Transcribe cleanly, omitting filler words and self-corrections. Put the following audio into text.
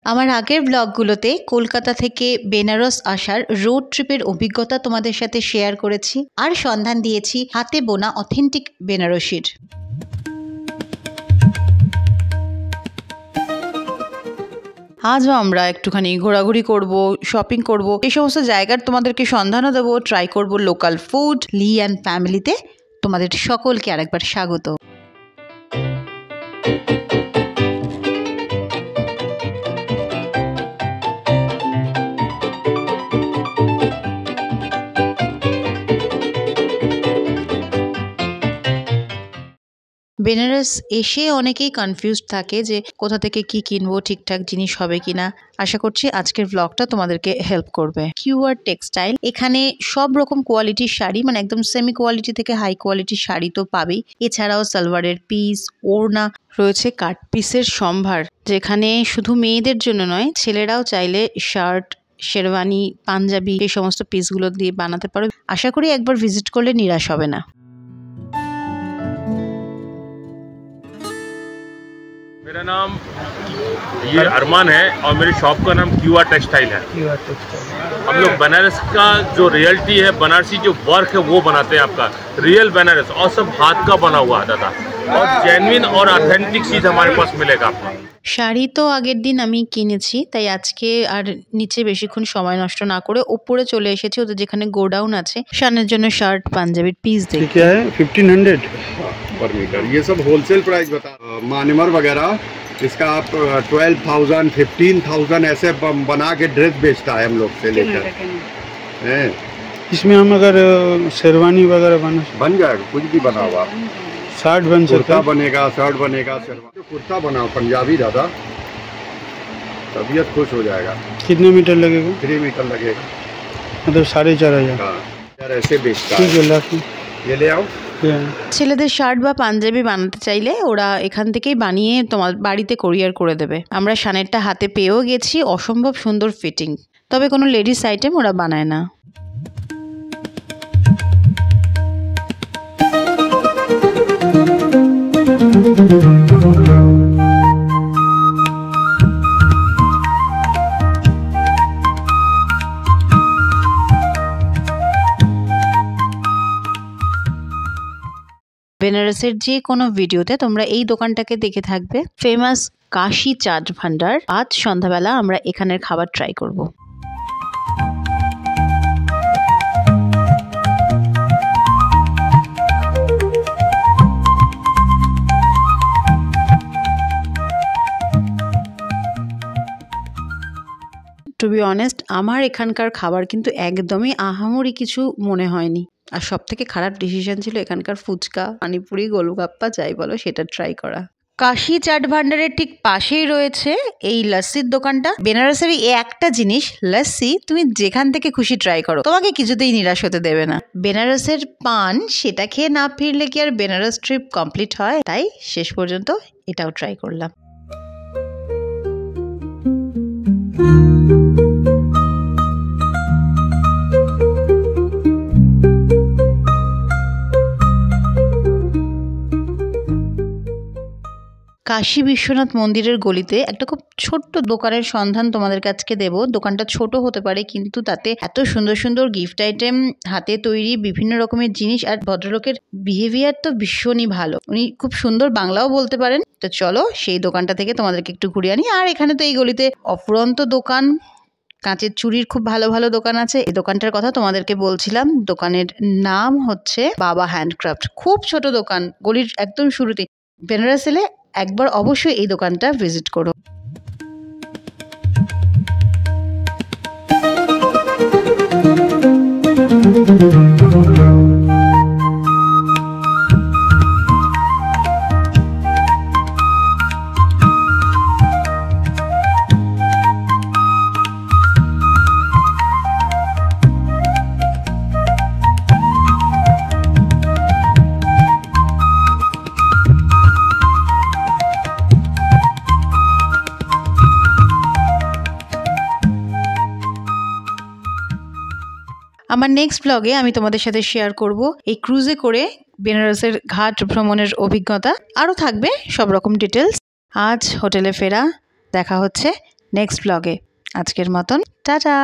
আমার আগের ব্লগগুলোতে কলকাতা থেকে বেনারস আসার রোড ট্রিপের অভিজ্ঞতা তোমাদের সাথে শেয়ার করেছি আর সন্ধান দিয়েছি হাতে বোনা অথেন্টিক বেনারসির। আজও আমরা একটুখানি ঘোরাঘুরি করব, শপিং করব, এই সমস্ত জায়গার তোমাদেরকে সন্ধানও দেবো, ট্রাই করব লোকাল ফুড। লি অ্যান্ড ফ্যামিলিতে তোমাদের সকলকে আরেকবার স্বাগত। বেনারস এসে অনেকেই কনফিউজড থাকে যে কোথা থেকে কি কিনবো, ঠিকঠাক জিনিস হবে কিনা। আশা করছি আজকের ব্লগটা তোমাদেরকে হেল্প করবে। কিউআর টেক্সটাইল, এখানে সব রকম কোয়ালিটির শাড়ি, মানে একদম সেমি কোয়ালিটি থেকে হাই কোয়ালিটির শাড়ি তো পাবেই, এছাড়াও সালোয়ারের পিস, ওড়না, রয়েছে কাট পিসের সম্ভার, যেখানে শুধু মেয়েদের জন্য নয়, ছেলেরাও চাইলে শার্ট, শেরওয়ানি, পাঞ্জাবি এই সমস্ত পিসগুলো দিয়ে বানাতে পারো। আশা করি একবার ভিজিট করলে নিরাশ হবে না। मेरा नाम ये अरमान है और मेरी शॉप का नाम क्यूआर टेक्सटाइल है। हम लोग बनारस का जो रियलिटी है, बनारसी जो वर्क है वो बनाते हैं, आपका रियल बनारस और सब हाथ का बना हुआ आता था और जेन्युइन और ऑथेंटिक चीज़ हमारे पास मिलेगा आपको। শাড়ি তো আগের দিন আমি কিনেছি, তাই আজকে আর নিচে বেশিক্ষণ সময় নষ্ট না করে ওপরে চলে এসেছি ওদের যেখানে গোডাউন আছে, শানের জন্য শার্ট পাঞ্জাবির পিস দেখি। क्या है 1500 पर मीटर, ये सब होलसेल प्राइस बता। मानिमर वगैरह इसका आप 12,000 15,000 ऐसे बना के ड्रेस बेचता है हम लोग से लेकर। इसमें हम अगर शेरवानी वगैरह बन जाएगा, कुछ भी बना हुआ, शर्ट बन सकता, बनेगा, शर्ट बनेगा, शेरवानी कुर्ता बनाओ पंजाबी दादा, तबीयत खुश हो जाएगा। कितने मीटर लगेगा? 3 मीटर लगेगा, मतलब 4,500। यार ऐसे बेचता ठीक है। है, ये ले आओ। ছেলেদের শার্ট বা পাঞ্জাবি বানাতে চাইলে ওরা এখান থেকেই বানিয়ে তোমার বাড়িতে কোরিয়ার করে দেবে। আমরা শানেরটা হাতে পেয়েও গেছি, অসম্ভব সুন্দর ফিটিং, তবে কোনো লেডিস আইটেম ওরা বানায় না। বেনারসের যে কোনো ভিডিওতে তোমরা এই দোকানটাকে দেখে থাকবে, ফেমাস কাশি চাট ভান্ডার। আজ সন্ধ্যাবেলা আমরা এখানের খাবার ট্রাই করব। টু বি অনেস্ট, আমার এখানকার খাবার কিন্তু একদমই আহামরি কিছু মনে হয়নি। আর সব থেকে খারাপ ডিসিশন ছিল এখানকার ফুচকা, পানিপুরি, গোলগাপ্পা যাই বলো সেটা ট্রাই করা। কাশি চাট ভান্ডারের ঠিক পাশেই রয়েছে এই লস্যির দোকানটা। বেনারসের এই একটা জিনিস, লস্যি, তুমি যেখান থেকে খুশি ট্রাই করো, তোমাকে কিছুতেই নিরাশ হতে দেবে না। বেনারসের পান, সেটা খেয়ে না ফিরলে কি আর বেনারস ট্রিপ কমপ্লিট হয়? তাই শেষ পর্যন্ত এটাও ট্রাই করলাম। কাশী বিশ্বনাথ মন্দিরের গলিতে একটা খুব ছোট্ট দোকানের সন্ধান তোমাদের কাছে দেব। দোকানটা ছোট হতে পারে, কিন্তু তাতে এত সুন্দর সুন্দর গিফট আইটেম, হাতে তৈরি বিভিন্ন রকমের জিনিস, আর ভদ্রলোকের বিহেভিয়ার তো ভীষণই ভালো। উনি খুব সুন্দর বাংলাও বলতে পারেন। তো চলো সেই দোকানটা থেকে তোমাদেরকে একটু ঘুরিয়ে আনি। আর এখানে তো এই গলিতে অফুরন্ত দোকান, কাঁচের চুড়ির খুব ভালো ভালো দোকান আছে। এই দোকানটার কথা তোমাদেরকে বলছিলাম, দোকানের নাম হচ্ছে বাবা হ্যান্ডক্রাফট। খুব ছোট দোকান, গলির একদম শুরুতে। বেনারস এলে একবার অবশ্যই এই দোকানটা ভিজিট করো। আমার নেক্সট ব্লগে আমি তোমাদের সাথে শেয়ার করব এই ক্রুজে করে বেনারসের ঘাট ভ্রমণের অভিজ্ঞতা। আরও থাকবে সব রকম ডিটেলস। আজ হোটেলে ফেরা, দেখা হচ্ছে নেক্সট ব্লগে। আজকের মতন টাটা।